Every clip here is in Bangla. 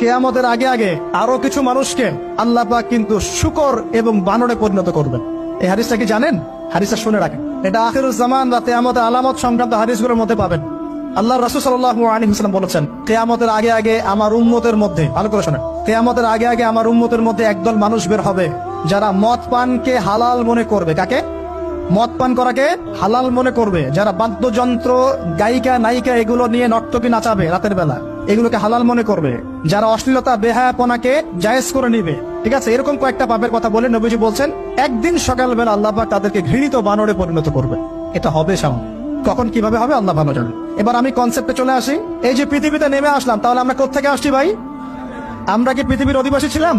কিয়ামতের আগে আগে আরো কিছু মানুষকে আল্লাহ পাক কিন্তু শূকর এবং বানরে পরিণত করবেন। এই হাদিসটা কি জানেন? হাদিসটা শুনে রাখেন, এটা আখিরুজ জামান বা কিয়ামতের আলামত সংক্রান্ত হাদিসগুলোর মধ্যে পাবেন। আল্লাহ রাসূল সাল্লাল্লাহু আলাইহি ওয়াসাল্লাম বলেছেন, কিয়ামতের আগে আগে আমার উম্মতের মধ্যে, ভালো করে শোনেন, কিয়ামতের আগে আগে আমার উম্মতের মধ্যে একদল মানুষ বের হবে যারা মদ পানকে হালাল মনে করবে। কাকে? মদ পান করাকে হালাল মনে করবে। যারা বাদ্যযন্ত্র, গায়িকা, নায়িকা এগুলো নিয়ে নর্তকী নাচাবে রাতের বেলা, এগুলোকে হালাল মনে করবে। যারা অশ্লীলতা, বেহায়াপনাকে জায়েজ করে নিবে, ঠিক আছে, এরকম কয়েকটা পাপের কথা বলে নবীজি বলছেন একদিন সকালবেলা আল্লাহ পাক তাদেরকে ঘৃণিত বানরে পরিণত করবে। এটা হবে সামনে, কখন কিভাবে হবে আল্লাহ ভালো জানেন। এবার আমি কনসেপ্টে চলে আসি। এই যে পৃথিবীতে নেমে আসলাম, তাহলে আমরা কোত্থেকে আসছি ভাই? আমরা কি পৃথিবীর অধিবাসী ছিলাম?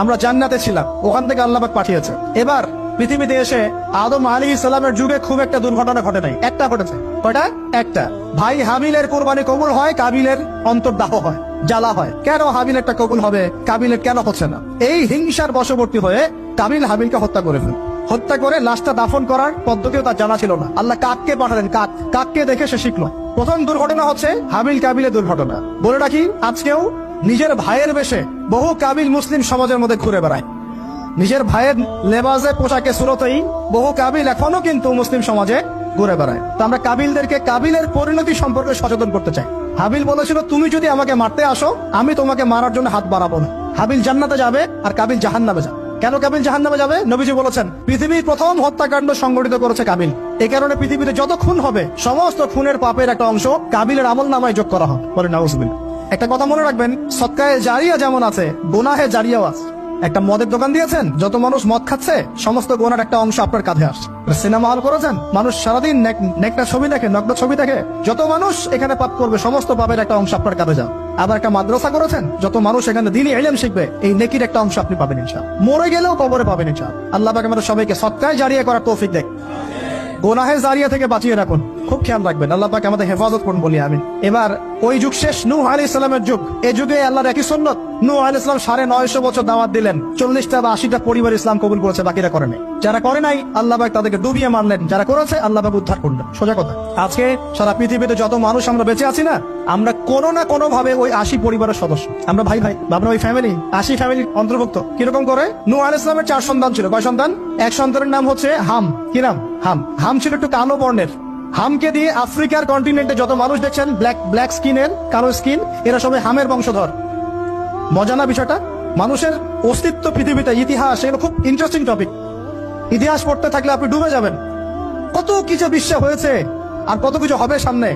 আমরা জান্নাতে ছিলাম, ওখান থেকে আল্লাহ পাক পাঠিয়েছে। এবার পৃথিবীতে এসে আদম আলাইহিস সালামের যুগে খুব একটা দুর্ঘটনা ঘটে নাই, একটা ঘটেছে। কয়টা? একটা। ভাই হাবিলের কোরবানি কবুল হয়, কাবিলের অন্তর্দাহ হয়, জ্বালা হয়। কেন হাবিলেরটা কবুল হবে, কাবিলের কেন হচ্ছে না? এই হিংসার বশবর্তী হয়ে কাবিল হাবিলকে হত্যা করে ফেলে, হত্যা করে লাশটা দাফন করার পদ্ধতিও তার জানা ছিল না। আল্লাহ কাককে পাঠালেন, কাককে দেখে সে শিখলো। প্রথম দুর্ঘটনা হচ্ছে হাবিল কাবিলের দুর্ঘটনা। বলে রাখি, আজকেও নিজের ভাইয়ের বেশে বহু কাবিল মুসলিম সমাজের মধ্যে ঘুরে বেড়ায়। নিজের ভাইয়ের লেবাসে, পোশাকে, সুরতেই বহু কাবিল এখনো কিন্তু মুসলিম সমাজে ঘুরে বেড়ায়। তো আমরা কাবিলদেরকে কাবিলের পরিণতি সম্পর্কে সচেতন করতে চাই। হাবিল বলেছিল, তুমি যদি আমাকে মারতে আসো, আমি তোমাকে মারার জন্য হাত বাড়াবো না। হাবিল জান্নাতে যাবে আর কাবিল জাহান্নামে যাবে। কেন কাবিল জাহান্নামে যাবে? নবীজি বলেছেন, পৃথিবীর প্রথম হত্যাকাণ্ড সংগঠিত করেছে কাবিল। এই কারণে পৃথিবীতে যত খুন হবে, সমস্ত খুনের পাপের একটা অংশ কাবিলের আমলনামায় যোগ করা হবে। বলে নাউজুবিল্লাহ। একটা কথা মনে রাখবেন, সদকায়ে জারিয়া যেমন আছে, গুনাহে জারিয়াও আছে। একটা মদের দোকান দিয়েছেন, যত মানুষ মদ খাচ্ছে, সমস্ত গোনার একটা অংশ আপনার কাঁধে আসছে। সিনেমা হল করেছেন, মানুষ সারাদিন নেকটা ছবি দেখে, নগ্ন ছবি দেখে, যত মানুষ এখানে পাপ করবে, সমস্ত পাপের একটা অংশ আপনার কাঁধে যাবে। আবার একটা মাদ্রাসা করেছেন, যত মানুষ এখানে দ্বীনি ইলম শিখবে, এই নেকির একটা অংশ আপনি পাবেন ইনশাআল্লাহ। মরে গেলেও কবরে পাবেন ইনশাআল্লাহ। আল্লাহ পাক আমাদের সবাইকে সদকায়ে জারিয়া করার তৌফিক দেয়, গোনাহে জারিয়া থেকে বাঁচিয়ে রাখুন। খুব খেয়াল রাখবেন, আল্লাহ পাক আমাদের হেফাজত করুন বলি আমিন। এবার ওই যুগ শেষ, নূহ আলাইহিস সালামের যুগ। এই যুগে আল্লাহর একই সুন্নত, নূহ আলাইহিস সালাম 950 বছর দাওয়াত দিলেন, 40টা বা 80টা পরিবার ইসলাম কবুল করেছে, বাকিরা করে নাই। যারা করে নাই আল্লাহ পাক তাদেরকে ডুবিয়ে মারলেন, যারা করেছে আল্লাহ পাক উদ্ধার করলেন। সোজা কথা, আজকে সারা পৃথিবীতে যত মানুষ আমরা বেঁচে আছি না, আমরা কোনো না কোনো ভাবে ওই 80 পরিবারের সদস্য। আমরা ভাই ভাই ভাবনা ওই ফ্যামিলি, 80 ফ্যামিলির অন্তর্ভুক্ত। কিরকম করে? নূহ আলাইহিস সালামের 4 সন্তান ছিল। কয় সন্তান? এক সন্তানের নাম হচ্ছে হাম। কি নাম? হাম। হাম ছিল একটু কালো বর্ণের। হামকে দিয়ে আফ্রিকার কন্টিনেন্টে যত মানুষ দেখছেন ব্ল্যাক স্কিনের, কালো স্কিন, এরা সবাই হামের বংশধর। মজা না বিষয়টা? মানুষের অস্তিত্ব পৃথিবীতে, ইতিহাস, এগুলো খুব ইন্টারেস্টিং টপিক। ইতিহাস পড়তে থাকলে আপনি ডুবে যাবেন। কত কিছু বিশ্বে হয়েছে আর কত কিছু হবে সামনে।